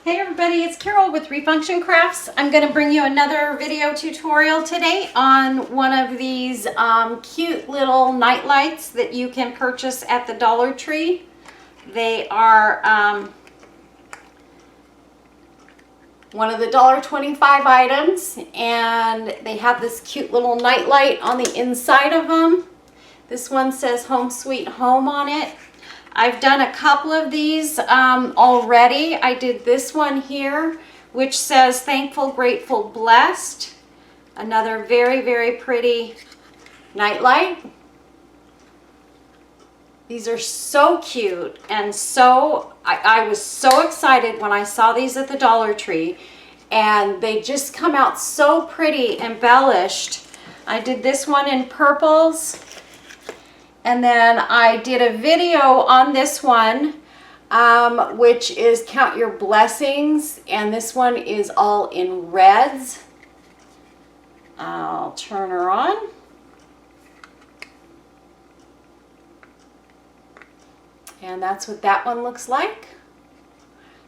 Hey everybody, it's Carol with Refunction Crafts. I'm going to bring you another video tutorial today on one of these cute little night lights that you can purchase at the Dollar Tree. They are one of the $1.25 items, and they have this cute little night light on the inside of them. This one says Home Sweet Home on it. I've done a couple of these already. I did this one here, which says Thankful, Grateful, Blessed. Another very, very pretty nightlight. These are so cute, and so I was so excited when I saw these at the Dollar Tree, and they just come out so pretty, embellished. I did this one in purples. And then I did a video on this one, which is Count Your Blessings. And this one is all in reds. I'll turn her on. And that's what that one looks like.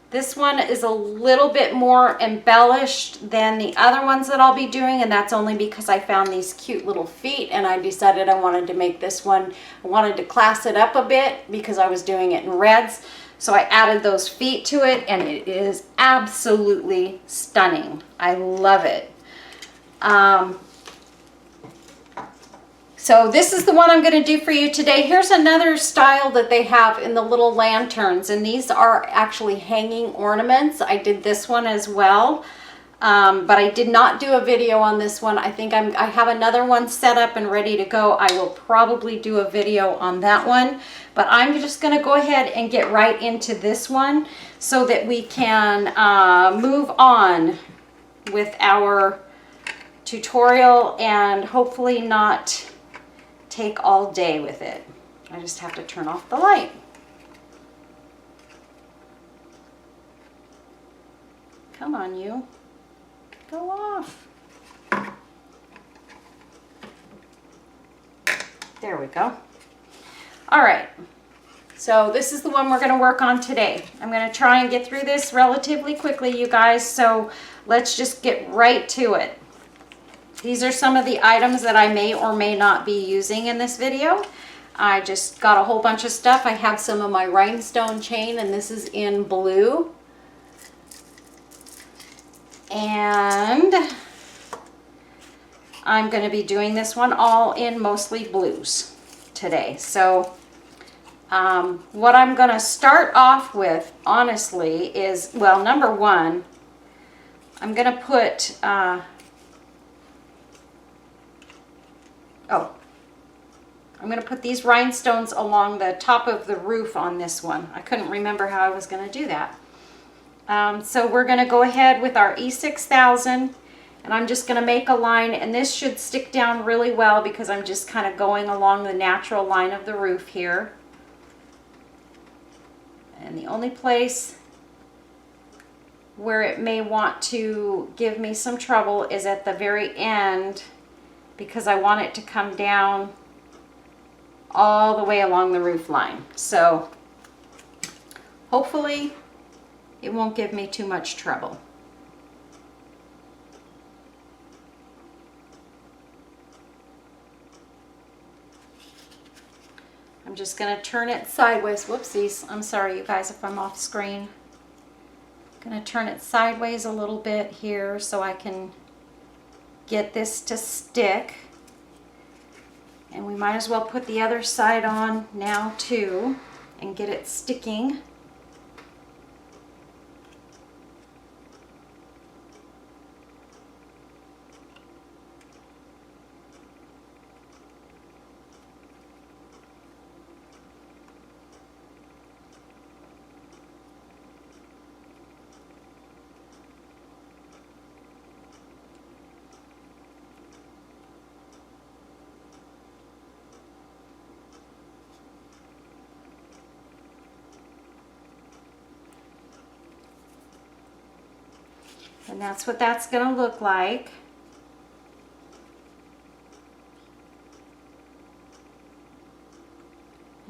This one is a little bit more embellished than the other ones that I'll be doing, and that's only because I found these cute little feet and I decided I wanted to make this one, I wanted to class it up a bit because I was doing it in reds. So I added those feet to it, and it is absolutely stunning. I love it. So this is the one I'm going to do for you today. Here's another style that they have in the little lanterns, and these are actually hanging ornaments. I did this one as well, but I did not do a video on this one. I think I have another one set up and ready to go. I will probably do a video on that one, but I'm just going to go ahead and get right into this one so that we can move on with our tutorial and hopefully not take all day with it. I just have to turn off the light. Come on, you. Go off. There we go. All right. So this is the one we're going to work on today. I'm going to try and get through this relatively quickly, you guys, so let's just get right to it. These are some of the items that I may or may not be using in this video. I just got a whole bunch of stuff. I have some of my rhinestone chain, and this is in blue. And I'm going to be doing this one all in mostly blues today. So what I'm going to start off with, honestly, is, well, number one, I'm going to put... I'm going to put these rhinestones along the top of the roof on this one. I couldn't remember how I was going to do that. So we're going to go ahead with our E6000, and I'm just going to make a line, and this should stick down really well because I'm just kind of going along the natural line of the roof here. And the only place where it may want to give me some trouble is at the very end, because I want it to come down all the way along the roof line. So hopefully it won't give me too much trouble. I'm just going to turn it sideways. Whoopsies. I'm sorry, you guys, if I'm off screen. I'm going to turn it sideways a little bit here so I can get this to stick. And we might as well put the other side on now too and get it sticking. And that's what that's going to look like.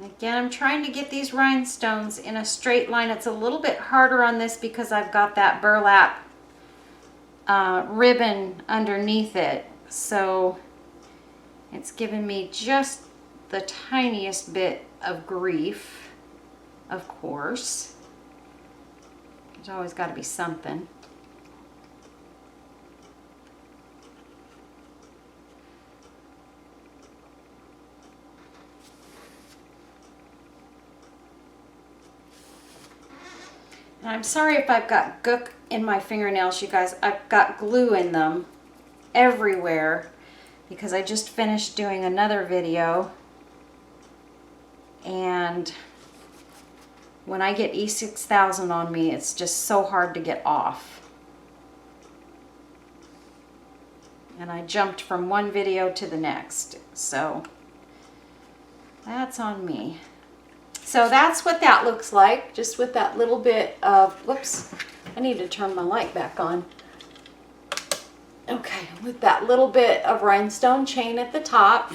Again, I'm trying to get these rhinestones in a straight line. It's a little bit harder on this because I've got that burlap ribbon underneath it. So it's given me just the tiniest bit of grief, of course. There's always got to be something. And I'm sorry if I've got gook in my fingernails, you guys. I've got glue in them everywhere because I just finished doing another video. And when I get E6000 on me, it's just so hard to get off. And I jumped from one video to the next. So that's on me. So that's what that looks like, just with that little bit of, whoops, I need to turn my light back on. Okay, with that little bit of rhinestone chain at the top.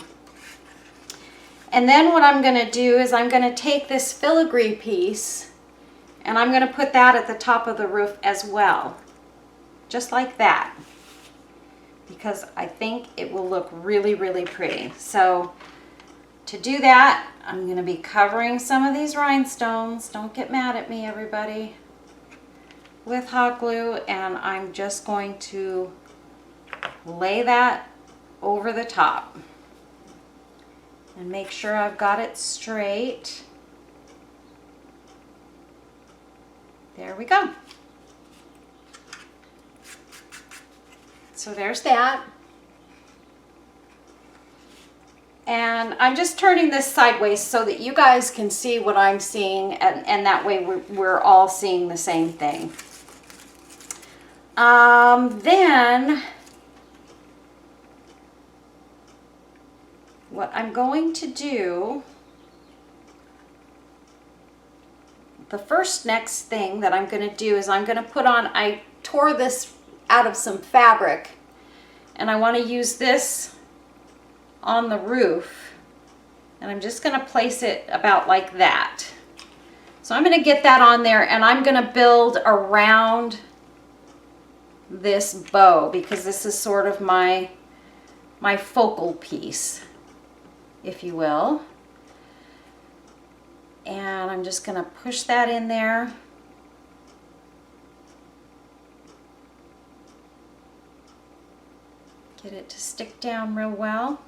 And then what I'm going to do is I'm going to take this filigree piece and I'm going to put that at the top of the roof as well, just like that, because I think it will look really, really pretty. So to do that, I'm going to be covering some of these rhinestones, don't get mad at me everybody, with hot glue, and I'm just going to lay that over the top and make sure I've got it straight. There we go. So there's that. And I'm just turning this sideways so that you guys can see what I'm seeing, and that way we're all seeing the same thing. Then what I'm going to do, the next thing that I'm going to do is I'm going to put on, I tore this out of some fabric, and I want to use this on the roof, and I'm just going to place it about like that. So I'm going to get that on there, and I'm going to build around this bow because this is sort of my focal piece, if you will. And I'm just going to push that in there. Get it to stick down real well.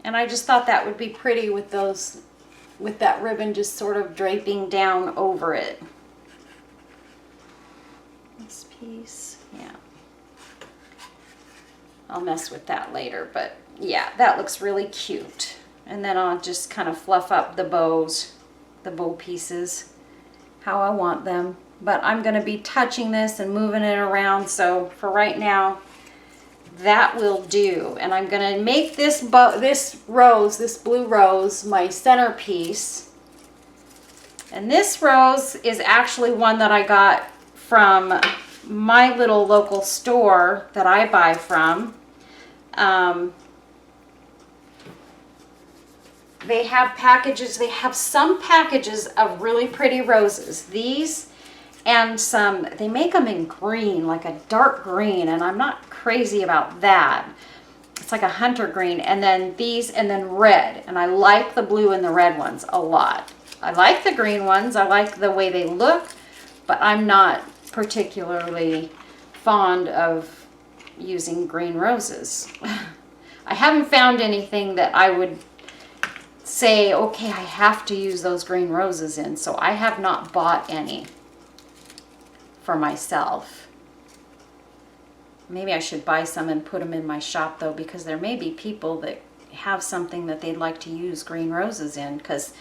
And I just thought that would be pretty with those, with that ribbon just sort of draping down over it. This piece, yeah. I'll mess with that later, but yeah, that looks really cute. And then I'll just kind of fluff up the bows, the bow pieces, how I want them. But I'm going to be touching this and moving it around, so for right now, that will do. And I'm going to make this bow, this blue rose, my centerpiece. And this rose is actually one that I got from my little local store that I buy from. They have packages, they have some packages of really pretty roses. These and some, they make them in green, like a dark green, and I'm not crazy about that. It's like a hunter green, and then these, and then red. And I like the blue and the red ones a lot. I like the green ones, I like the way they look, but I'm not particularly fond of using green roses. I haven't found anything that I would say, okay, I have to use those green roses in, so I have not bought any for myself. Maybe I should buy some and put them in my shop though, because there may be people that have something that they'd like to use green roses in, because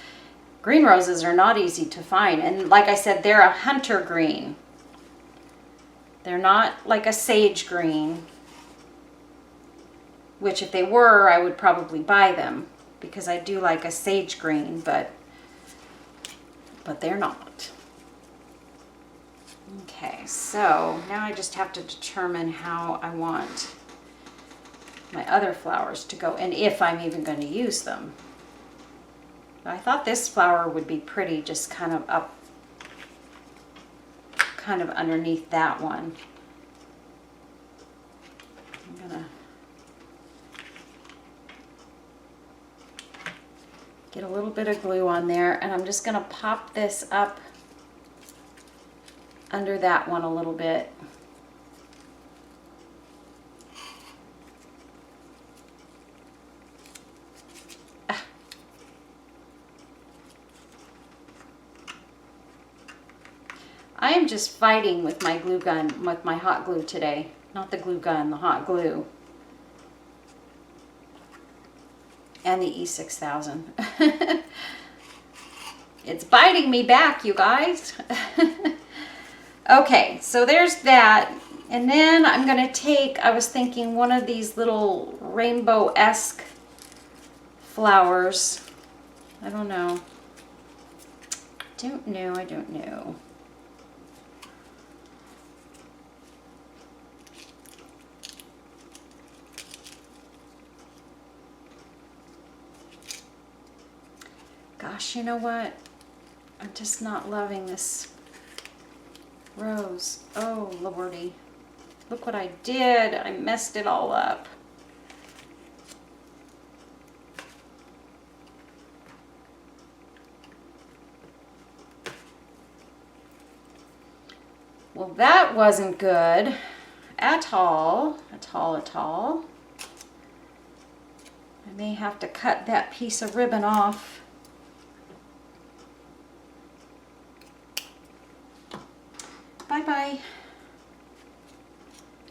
green roses are not easy to find. And like I said, they're a hunter green. They're not like a sage green, which if they were, I would probably buy them, because I do like a sage green, but they're not. Okay, so now I just have to determine how I want my other flowers to go, and if I'm even going to use them. I thought this flower would be pretty, just kind of up, kind of underneath that one. I'm gonna get a little bit of glue on there, and I'm just gonna pop this up under that one a little bit. I am just fighting with my glue gun, with my hot glue today. Not the glue gun, the hot glue. And the E6000. It's biting me back, you guys. Okay, so there's that. And then I'm going to take, I was thinking one of these little rainbow-esque flowers. I don't know. I don't know. Gosh, you know what? I'm just not loving this rose. Oh, Lordy. Look what I did. I messed it all up. Well, that wasn't good at all. I may have to cut that piece of ribbon off. Bye-bye.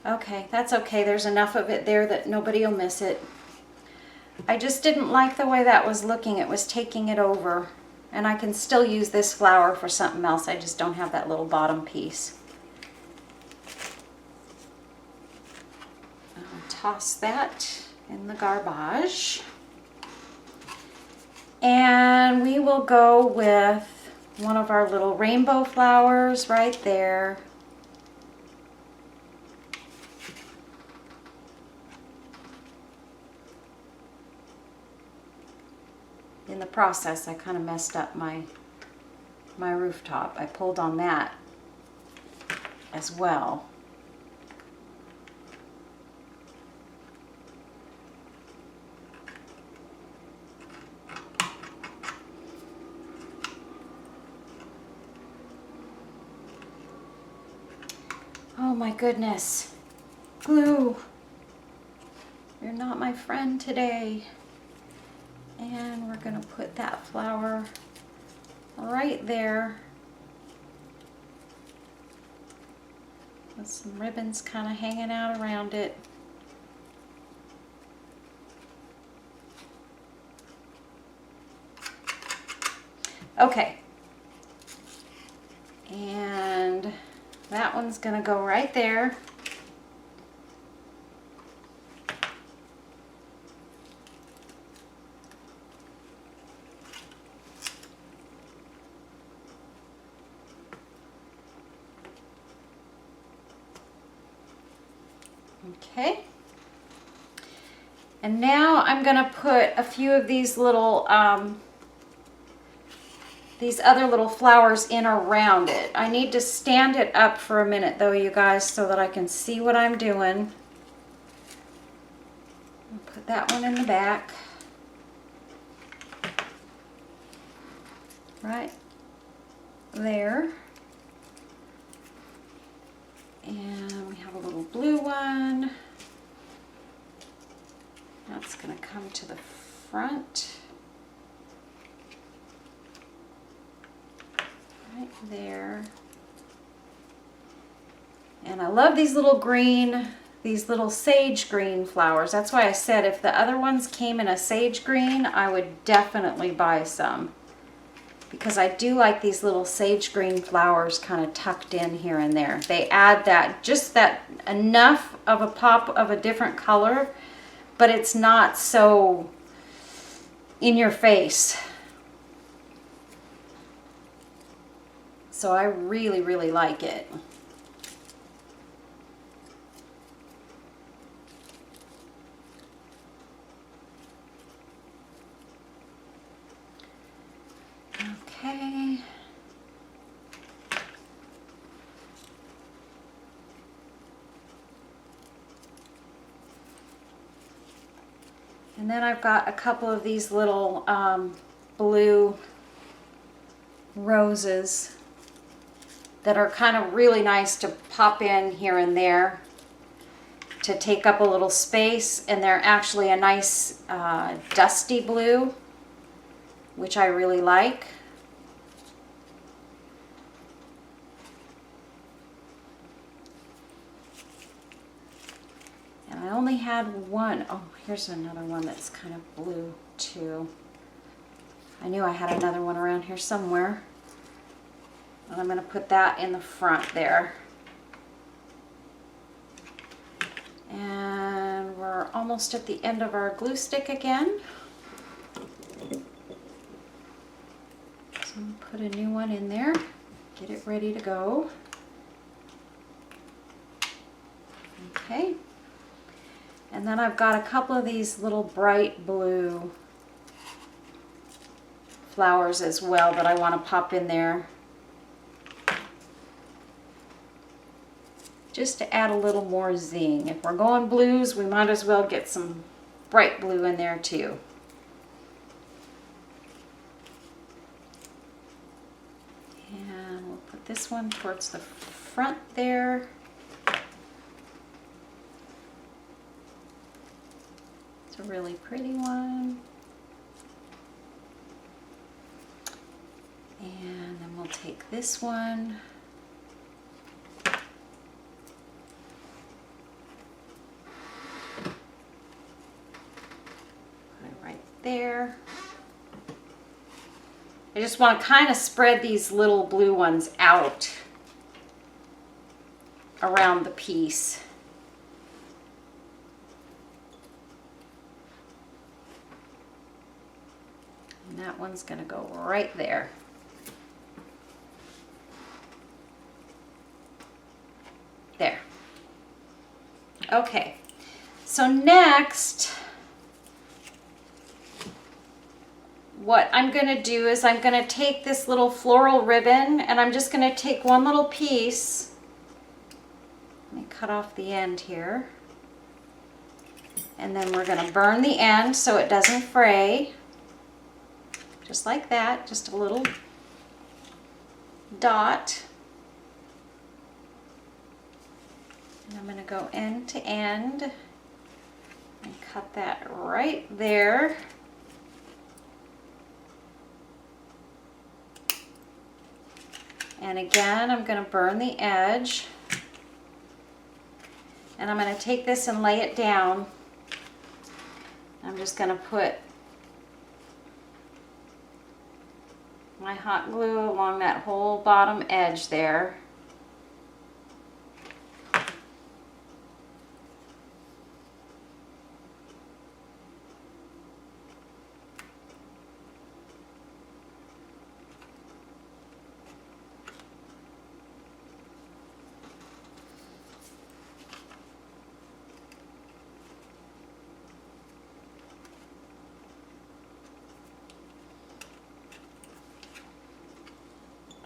Okay, that's okay. There's enough of it there that nobody will miss it. I just didn't like the way that was looking. It was taking it over. And I can still use this flower for something else. I just don't have that little bottom piece. I'll toss that in the garbage. And we will go with one of our little rainbow flowers right there. In the process, I kind of messed up my rooftop. I pulled on that as well. Oh my goodness. Glue. You're not my friend today. And we're going to put that flower right there with some ribbons kind of hanging out around it. Okay. And that one's going to go right there. Okay. And now I'm going to put a few of these little these other little flowers in around it. I need to stand it up for a minute though, you guys, so that I can see what I'm doing. I'll put that one in the back. Right there. And we have a little blue one. That's going to come to the front. Right there. And I love these little green, these little sage green flowers. That's why I said if the other ones came in a sage green, I would definitely buy some. Because I do like these little sage green flowers kind of tucked in here and there. They add that, just that enough of a pop of a different color, but it's not so in your face. So I really, really like it. And then I've got a couple of these little blue roses that are kind of really nice to pop in here and there to take up a little space, and they're actually a nice dusty blue, which I really like. And I only had one. Oh, here's another one that's kind of blue too. I knew I had another one around here somewhere. And I'm going to put that in the front there. And we're almost at the end of our glue stick again. So I'm going to put a new one in there, get it ready to go. Okay. And then I've got a couple of these little bright blue flowers as well that I want to pop in there, just to add a little more zing. If we're going blues, we might as well get some bright blue in there too. And we'll put this one towards the front there. It's a really pretty one. And then we'll take this one. Put it right there. I just want to kind of spread these little blue ones out around the piece. And that one's going to go right there. There. Okay, so next, what I'm going to do is I'm going to take this little floral ribbon and I'm just going to take one little piece. Let me cut off the end here. And then we're going to burn the end so it doesn't fray. Just like that, just a little dot. And I'm going to go end to end and cut that right there. And again, I'm going to burn the edge. And I'm going to take this and lay it down. I'm just going to put my hot glue along that whole bottom edge there.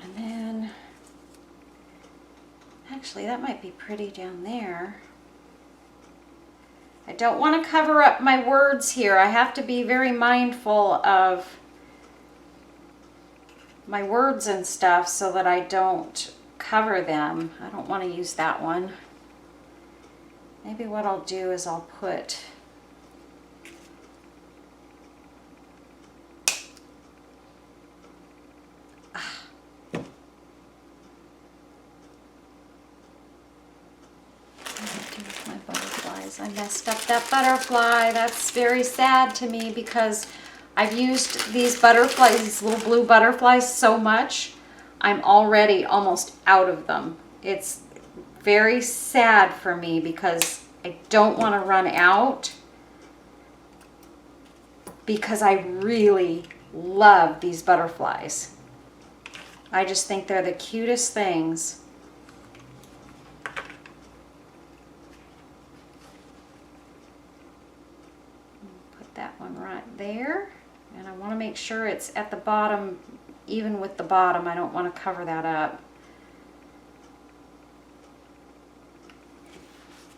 And then, actually that might be pretty down there. I don't want to cover up my words here. I have to be very mindful of my words and stuff so that I don't cover them. I don't want to use that one. Maybe what I'll do is I'll put I messed up that butterfly. That's very sad to me because I've used these butterflies, these little blue butterflies so much, I'm already almost out of them. It's very sad for me because I don't want to run out because I really love these butterflies. I just think they're the cutest things. That one right there, and I want to make sure it's at the bottom, even with the bottom. I don't want to cover that up.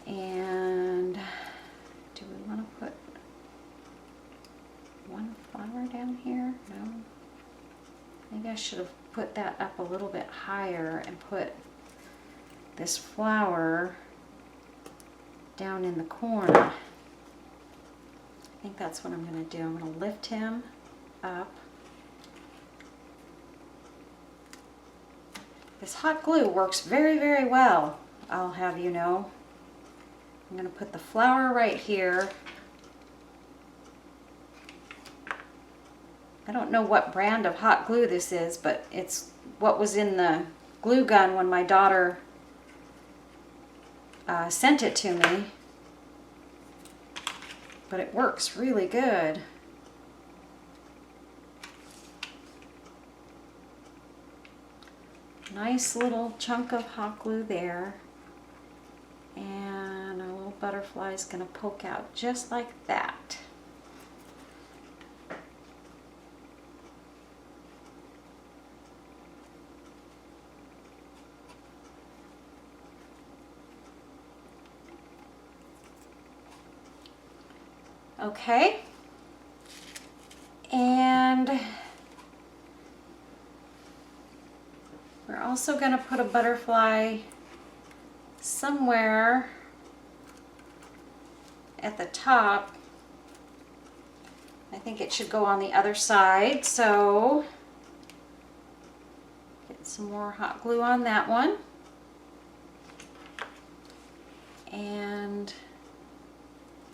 And do we want to put flower down here? No. Maybe I should have put that up a little bit higher and put this flower down in the corner. I think that's what I'm going to do. I'm going to lift him up. This hot glue works very, very well, I'll have you know. I'm going to put the flower right here. I don't know what brand of hot glue this is, but it's what was in the glue gun when my daughter sent it to me. But it works really good. Nice little chunk of hot glue there. And our little butterfly is going to poke out just like that. Okay, and we're also going to put a butterfly somewhere at the top. I think it should go on the other side, so get some more hot glue on that one. And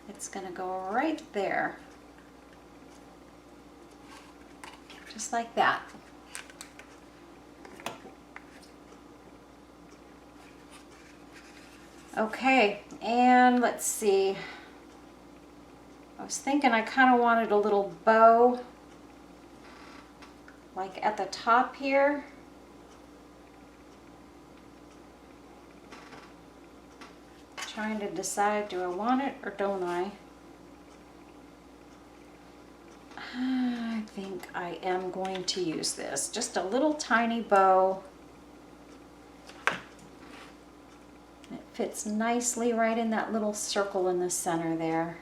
it's going to go right there, just like that. Okay, and let's see. I was thinking I kind of wanted a little bow, like at the top here. Trying to decide, do I want it or don't I? I think I am going to use this. Just a little tiny bow. It fits nicely right in that little circle in the center there.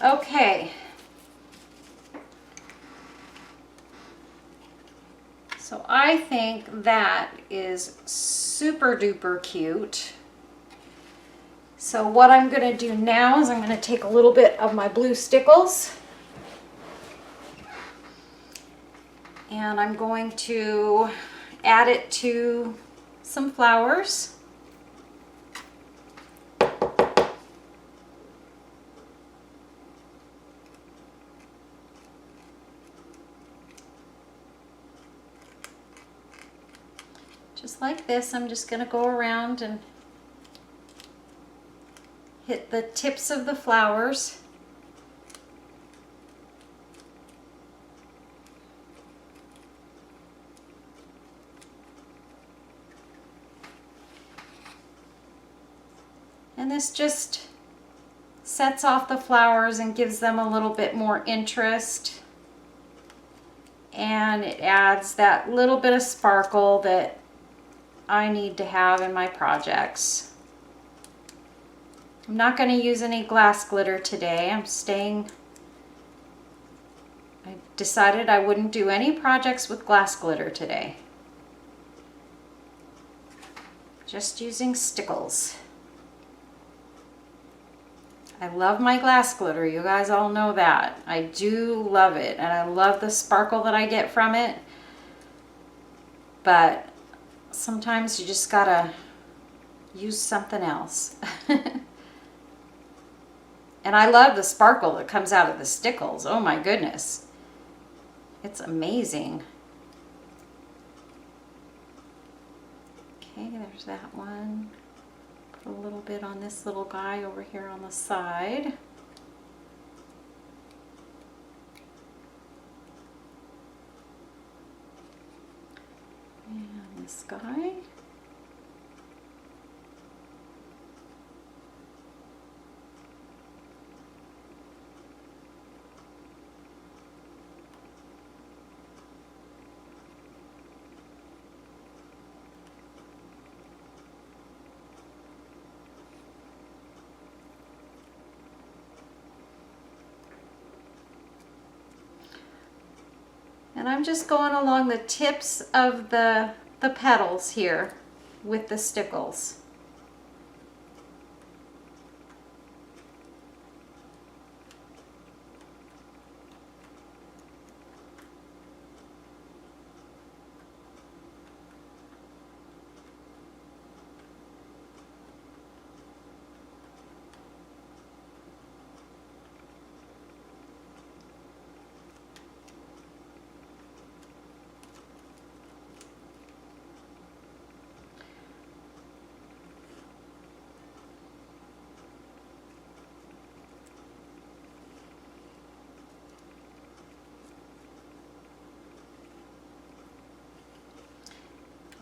Okay, so I think that is super duper cute. So what I'm going to do now is I'm going to take a little bit of my blue stickles and I'm going to add it to some flowers. Just like this, I'm just going to go around and hit the tips of the flowers. And this just sets off the flowers and gives them a little bit more interest. And it adds that little bit of sparkle that I need to have in my projects. I'm not going to use any glass glitter today. I decided I wouldn't do any projects with glass glitter today. Just using stickles. I love my glass glitter. You guys all know that. I do love it, and I love the sparkle that I get from it. But sometimes you just gotta use something else. And I love the sparkle that comes out of the stickles. Oh my goodness. It's amazing. Okay, there's that one. Put a little bit on this little guy over here on the side. sky. And I'm just going along the tips of the petals here with the stickles.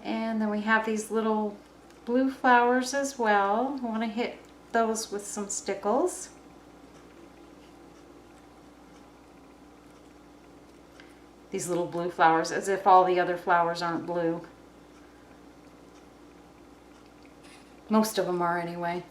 And then we have these little blue flowers as well. I want to hit those with some stickles. These little blue flowers, as if all the other flowers aren't blue. Most of them are anyway.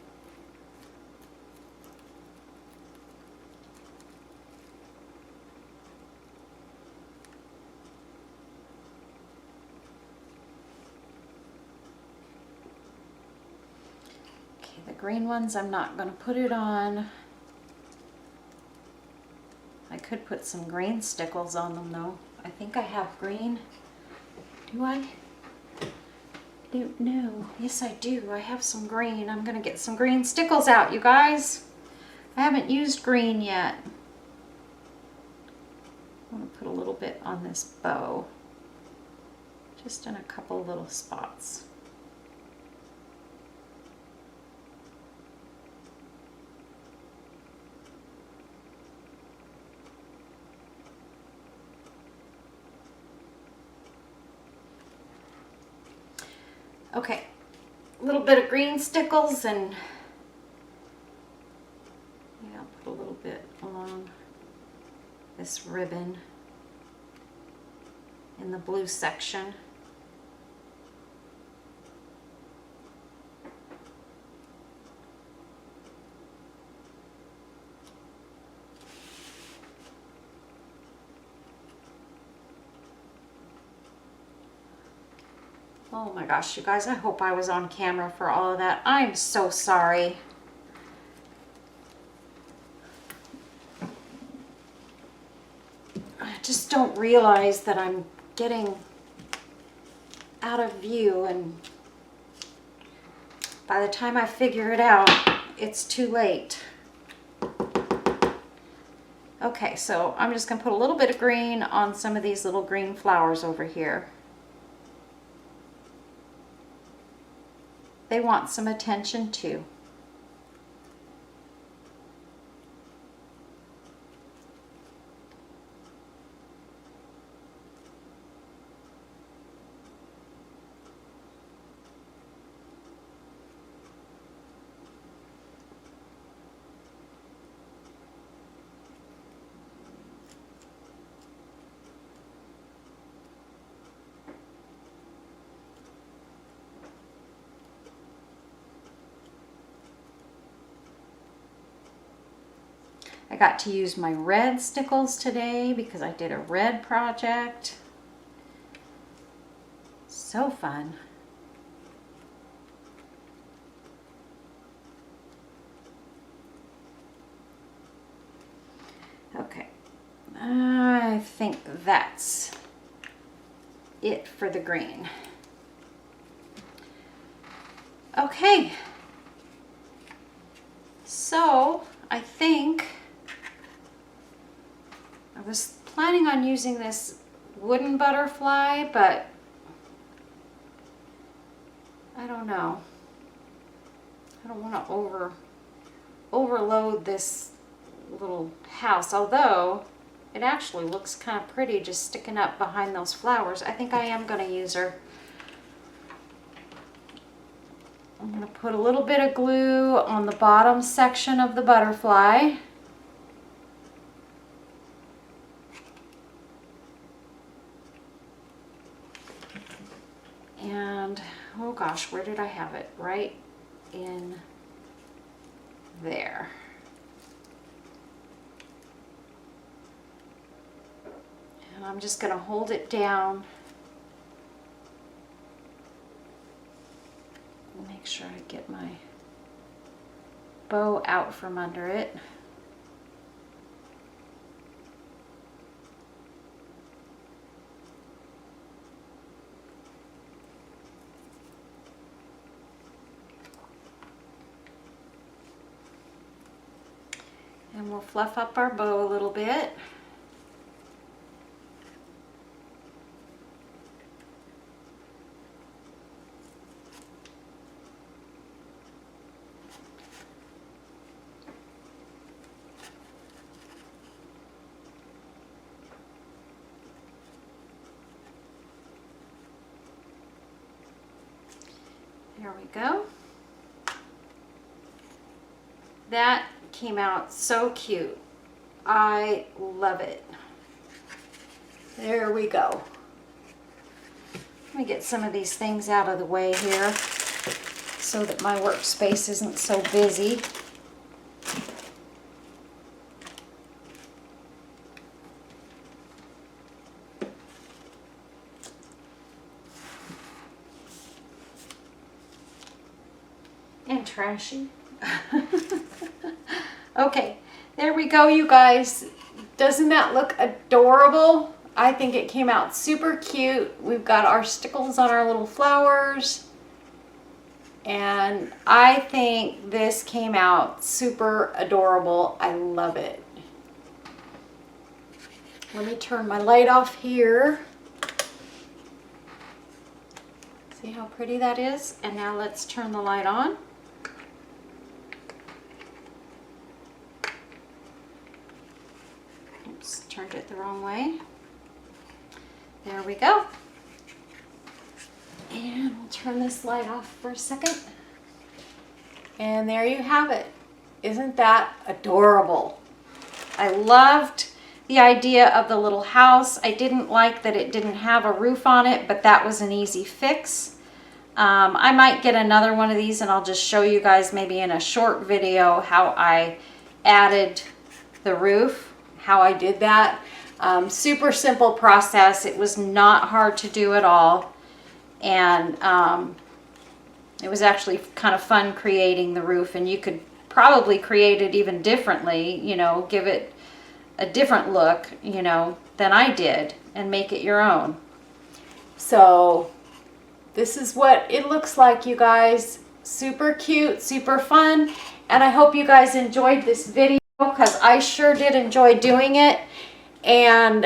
The green ones, I'm not going to put it on. I could put some green stickles on them though. I think I have green. Do I? I don't know. Yes, I do. I have some green. I'm going to get some green stickles out, you guys. I haven't used green yet. I'm going to put a little bit on this bow. Just in a couple little spots. Okay, a little bit of green stickles, and yeah, I'll put a little bit along this ribbon in the blue section. Oh my gosh, you guys, I hope I was on camera for all of that. I'm so sorry. I just don't realize that I'm getting out of view, and by the time I figure it out, it's too late. Okay, so I'm just gonna put a little bit of green on some of these little green flowers over here. They want some attention too. I got to use my red stickles today because I did a red project. So fun. Okay, I think that's it for the green. Okay, so I think I was planning on using this wooden butterfly, but I don't know. I don't want to overload this little house, although it actually looks kind of pretty just sticking up behind those flowers. I think I am going to use her. I'm going to put a little bit of glue on the bottom section of the butterfly. And, oh gosh, where did I have it? Right in there. And I'm just going to hold it down. Make sure I get my bow out from under it. And we'll fluff up our bow a little bit. There we go. That came out so cute. I love it. There we go. Let me get some of these things out of the way here so that my workspace isn't so busy. And trashy. Okay, there we go, you guys. Doesn't that look adorable? I think it came out super cute. We've got our stickles on our little flowers. And I think this came out super adorable. I love it. Let me turn my light off here. See how pretty that is? And now let's turn the light on. Oops, turned it the wrong way. There we go. And we'll turn this light off for a second. And there you have it. Isn't that adorable? I loved the idea of the little house. I didn't like that it didn't have a roof on it, but that was an easy fix. I might get another one of these and I'll just show you guys maybe in a short video how I added the roof, how I did that. Super simple process. It was not hard to do at all. And it was actually kind of fun creating the roof, and you could probably create it even differently, you know, give it a different look, you know, than I did and make it your own. So this is what it looks like, you guys. Super cute, super fun. And I hope you guys enjoyed this video because I sure did enjoy doing it. And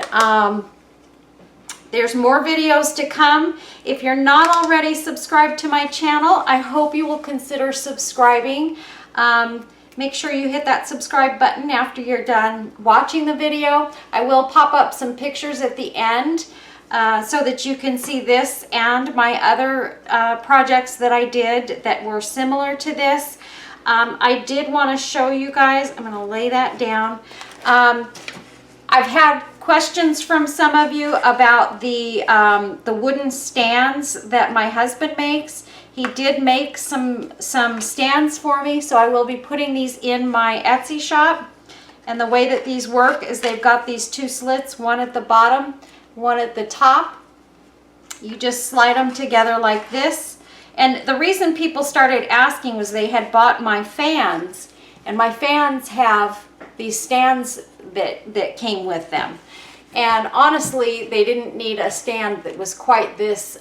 there's more videos to come. If you're not already subscribed to my channel, I hope you will consider subscribing. Make sure you hit that subscribe button after you're done watching the video. I will pop up some pictures at the end so that you can see this and my other projects that I did that were similar to this. I did want to show you guys, I'm going to lay that down. I've had questions from some of you about the wooden stands that my husband makes. He did make some stands for me, so I will be putting these in my Etsy shop. And the way that these work is they've got these two slits, one at the bottom, one at the top. You just slide them together like this. And the reason people started asking was they had bought my fans, and my fans have these stands that came with them. And honestly, they didn't need a stand that was quite this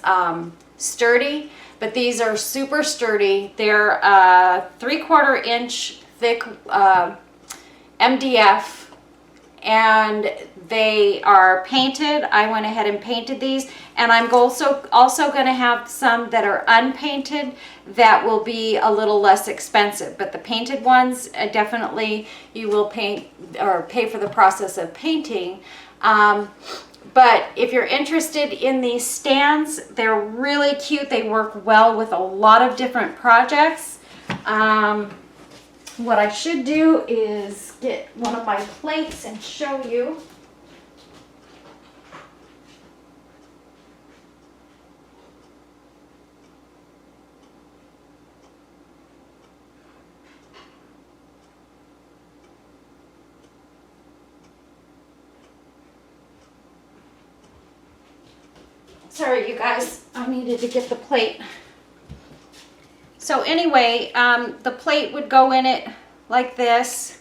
sturdy, but these are super sturdy. They're 3/4 inch thick MDF, and they are painted. I went ahead and painted these, and I'm also going to have some that are unpainted that will be a little less expensive. But the painted ones, definitely you will paint or pay for the process of painting. But if you're interested in these stands, they're really cute. They work well with a lot of different projects. What I should do is get one of my plates and show you. Sorry, you guys, I needed to get the plate. So anyway, the plate would go in it like this.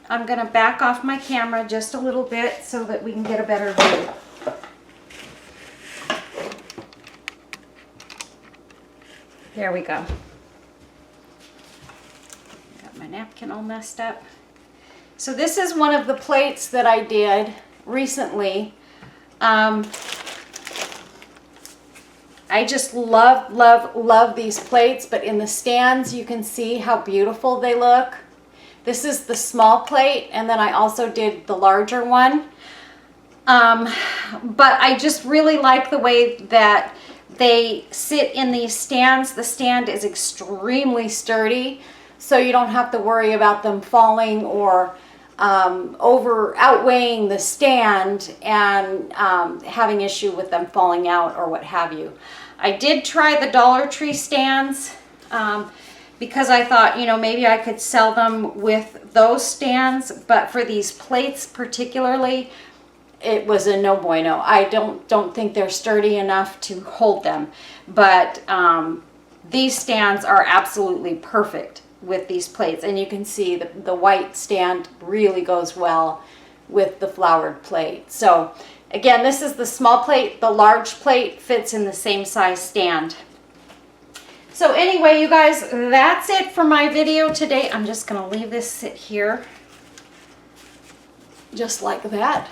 I'm gonna back off my camera just a little bit so that we can get a better view. There we go. Got my napkin all messed up. So this is one of the plates that I did recently. I just love these plates, but in the stands you can see how beautiful they look. This is the small plate, and then I also did the larger one. But I just really like the way that they sit in these stands. The stand is extremely sturdy, so you don't have to worry about them falling or outweighing the stand and having issue with them falling out or what have you. I did try the Dollar Tree stands because I thought, you know, maybe I could sell them with those stands, but for these plates particularly, it was a no bueno. I don't think they're sturdy enough to hold them, but these stands are absolutely perfect with these plates, and you can see the white stand really goes well with the flowered plate. So again, this is the small plate. The large plate fits in the same size stand. So anyway, you guys, that's it for my video today. I'm just gonna leave this sit here just like that.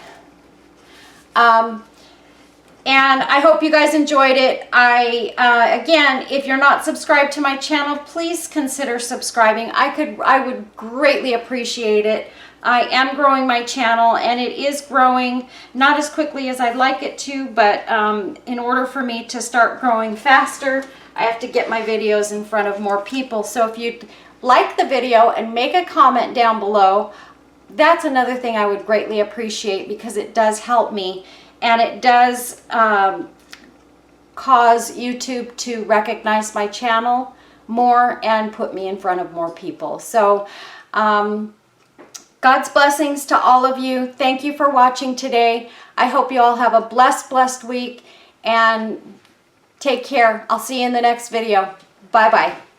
And I hope you guys enjoyed it. Again, if you're not subscribed to my channel, please consider subscribing. I would greatly appreciate it. I am growing my channel, and it is growing not as quickly as I'd like it to, but in order for me to start growing faster, I have to get my videos in front of more people. So if you'd like the video and make a comment down below, that's another thing I would greatly appreciate, because it does help me. And it does cause YouTube to recognize my channel more and put me in front of more people. So God's blessings to all of you. Thank you for watching today. I hope you all have a blessed week, and take care. I'll see you in the next video. Bye-bye.